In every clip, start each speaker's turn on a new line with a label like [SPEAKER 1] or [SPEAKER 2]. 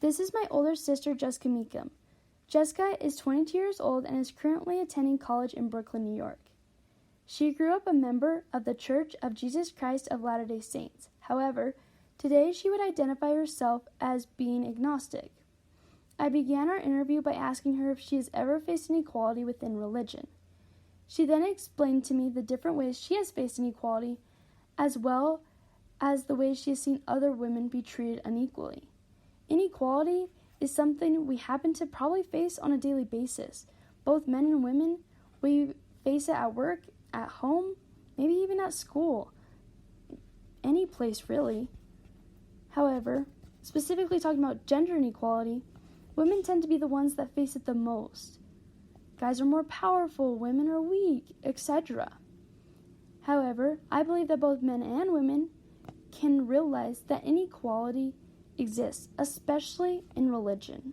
[SPEAKER 1] This is my older sister, Jessica Mecham. Jessica is 22 years old and is currently attending college in Brooklyn, New York. She grew up a member of the Church of Jesus Christ of Latter-day Saints. However, today she would identify herself as being agnostic. I began our interview by asking her if she has ever faced inequality within religion. She then explained to me the different ways she has faced inequality, as well as the ways she has seen other women be treated unequally. Inequality is something we happen to probably face on a daily basis. Both men and women, we face it at work, at home, maybe even at school. Any place, really. However, specifically talking about gender inequality, women tend to be the ones that face it the most. Guys are more powerful, women are weak, etc. However, I believe that both men and women can realize that inequality exists, especially in religion.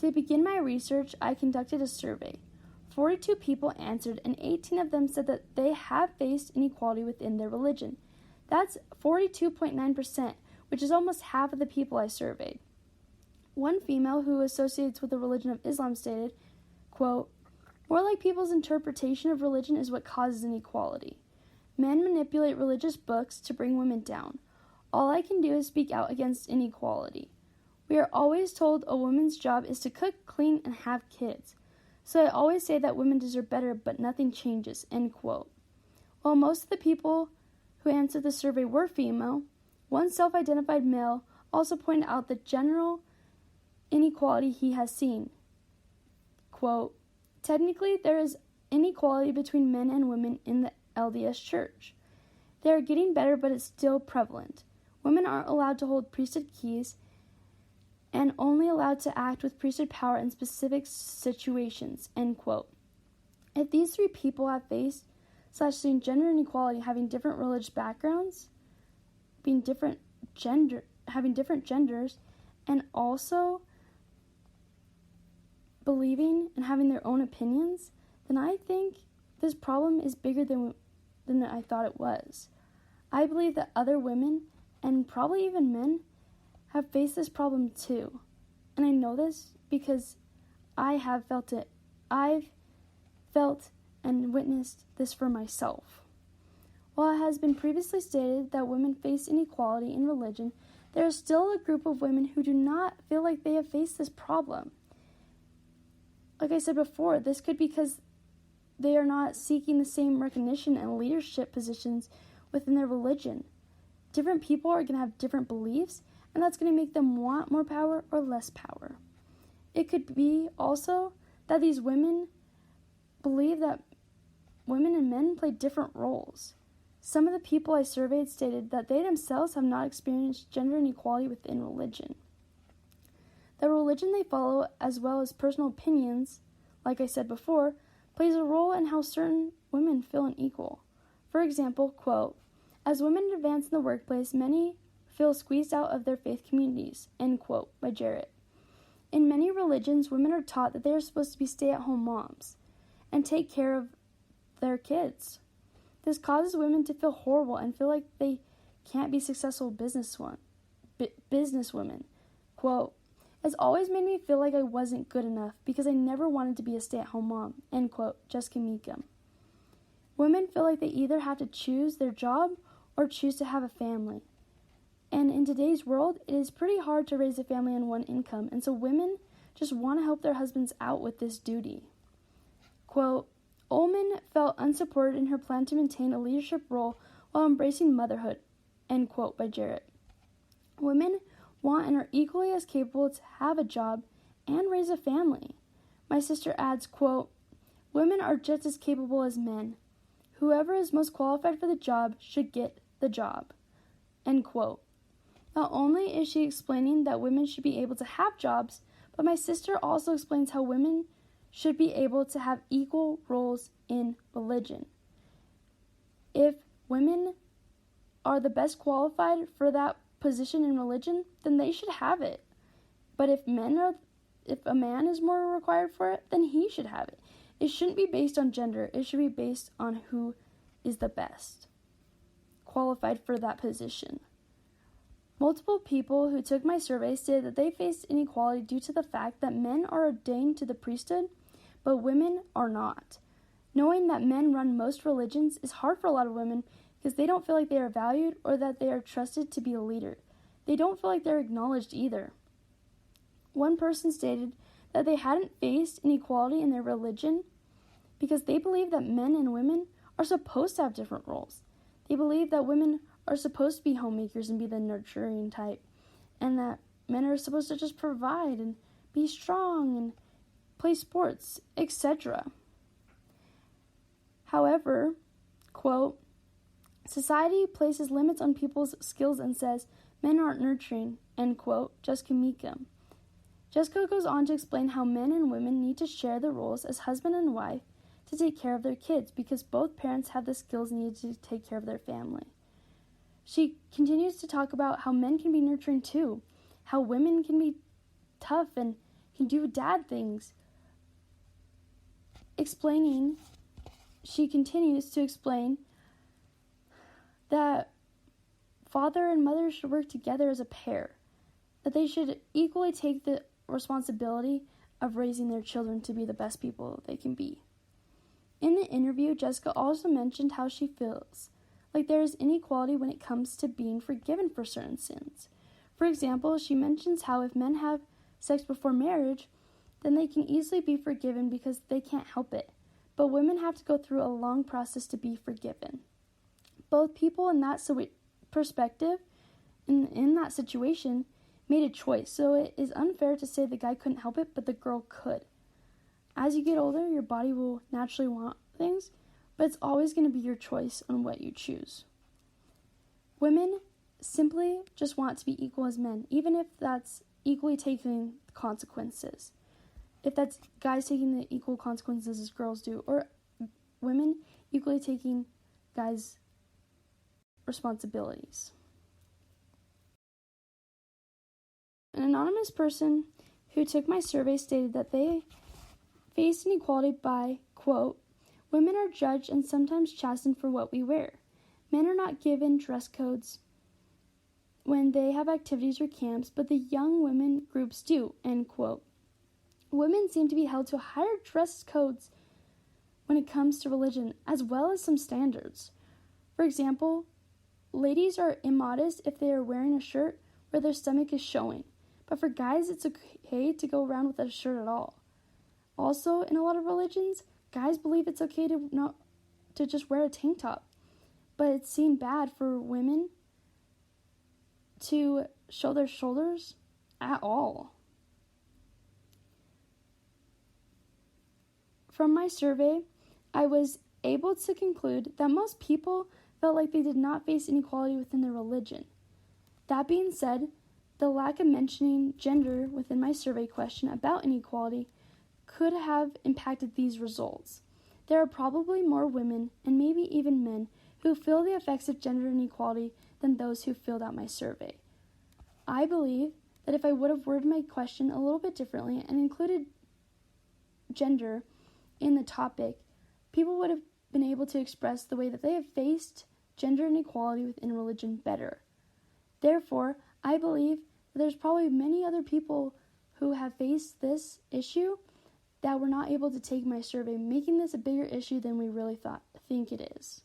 [SPEAKER 1] To begin my research, I conducted a survey. 42 people answered, and 18 of them said that they have faced inequality within their religion. That's 42.9%, which is almost half of the people I surveyed. One female who associates with the religion of Islam stated, quote, "More like people's interpretation of religion is what causes inequality. Men manipulate religious books to bring women down. All I can do is speak out against inequality. We are always told a woman's job is to cook, clean, and have kids. So I always say that women deserve better, but nothing changes," end quote. While most of the people who answered the survey were female, one self-identified male also pointed out the general inequality he has seen. Quote, "Technically, there is inequality between men and women in the LDS Church. They are getting better, but it's still prevalent. Women aren't allowed to hold priesthood keys and only allowed to act with priesthood power in specific situations," end quote. If these three people have faced seen gender inequality, having different religious backgrounds, having different genders, and also believing and having their own opinions, then I think this problem is bigger than I thought it was. I believe that other women, and probably even men, have faced this problem too. And I know this because I have felt it. I've felt and witnessed this for myself. While it has been previously stated that women face inequality in religion, there is still a group of women who do not feel like they have faced this problem. Like I said before, this could be because they are not seeking the same recognition and leadership positions within their religion. Different people are going to have different beliefs, and that's going to make them want more power or less power. It could be also that these women believe that women and men play different roles. Some of the people I surveyed stated that they themselves have not experienced gender inequality within religion. The religion they follow, as well as personal opinions, like I said before, plays a role in how certain women feel unequal. For example, quote, "As women advance in the workplace, many feel squeezed out of their faith communities," end quote, by Jarrett. In many religions, women are taught that they are supposed to be stay-at-home moms and take care of their kids. This causes women to feel horrible and feel like they can't be successful businesswomen. Quote, "It's always made me feel like I wasn't good enough because I never wanted to be a stay-at-home mom," end quote, Jessica Mecham. Women feel like they either have to choose their job or choose to have a family. And in today's world, it is pretty hard to raise a family on one income, and so women just want to help their husbands out with this duty. Quote, "Ullman felt unsupported in her plan to maintain a leadership role while embracing motherhood," end quote, by Jarrett. Women want and are equally as capable to have a job and raise a family. My sister adds, quote, "Women are just as capable as men. Whoever is most qualified for the job should get the job," end quote. Not only is she explaining that women should be able to have jobs, but my sister also explains how women should be able to have equal roles in religion. If women are the best qualified for that position in religion, then they should have it. But if a man is more required for it, then he should have it. It shouldn't be based on gender. It should be based on who is the best qualified for that position. Multiple people who took my survey stated that they faced inequality due to the fact that men are ordained to the priesthood, but women are not. Knowing that men run most religions is hard for a lot of women because they don't feel like they are valued or that they are trusted to be a leader. They don't feel like they're acknowledged either. One person stated that they hadn't faced inequality in their religion because they believe that men and women are supposed to have different roles. They believe that women are supposed to be homemakers and be the nurturing type, and that men are supposed to just provide and be strong and play sports, etc. However, quote, society places limits on people's skills and says men aren't nurturing, end quote, Jessica Mecham. Jessica goes on to explain how men and women need to share the roles as husband and wife to take care of their kids because both parents have the skills needed to take care of their family. She continues to talk about how men can be nurturing too, how women can be tough and can do dad things. She continues to explain that father and mother should work together as a pair, that they should equally take the responsibility of raising their children to be the best people they can be. In the interview, Jessica also mentioned how she feels like there is inequality when it comes to being forgiven for certain sins. For example, she mentions how if men have sex before marriage, then they can easily be forgiven because they can't help it. But women have to go through a long process to be forgiven. Both people in that perspective, in that situation, made a choice, so it is unfair to say the guy couldn't help it, but the girl could. As you get older, your body will naturally want things, but it's always going to be your choice on what you choose. Women simply just want to be equal as men, even if that's equally taking consequences. If that's guys taking the equal consequences as girls do, or women equally taking guys' responsibilities. An anonymous person who took my survey stated that they faced inequality by, quote, women are judged and sometimes chastened for what we wear. Men are not given dress codes when they have activities or camps, but the young women groups do, end quote. Women seem to be held to higher dress codes when it comes to religion, as well as some standards. For example, ladies are immodest if they are wearing a shirt where their stomach is showing, but for guys it's okay to go around without a shirt at all. Also, in a lot of religions, guys believe it's okay to just wear a tank top, but it's seen bad for women to show their shoulders at all. From my survey, I was able to conclude that most people felt like they did not face inequality within their religion. That being said, the lack of mentioning gender within my survey question about inequality could have impacted these results. There are probably more women, and maybe even men, who feel the effects of gender inequality than those who filled out my survey. I believe that if I would have worded my question a little bit differently and included gender in the topic, people would have been able to express the way that they have faced gender inequality within religion better. Therefore, I believe that there's probably many other people who have faced this issue that were not able to take my survey, making this a bigger issue than we really think it is.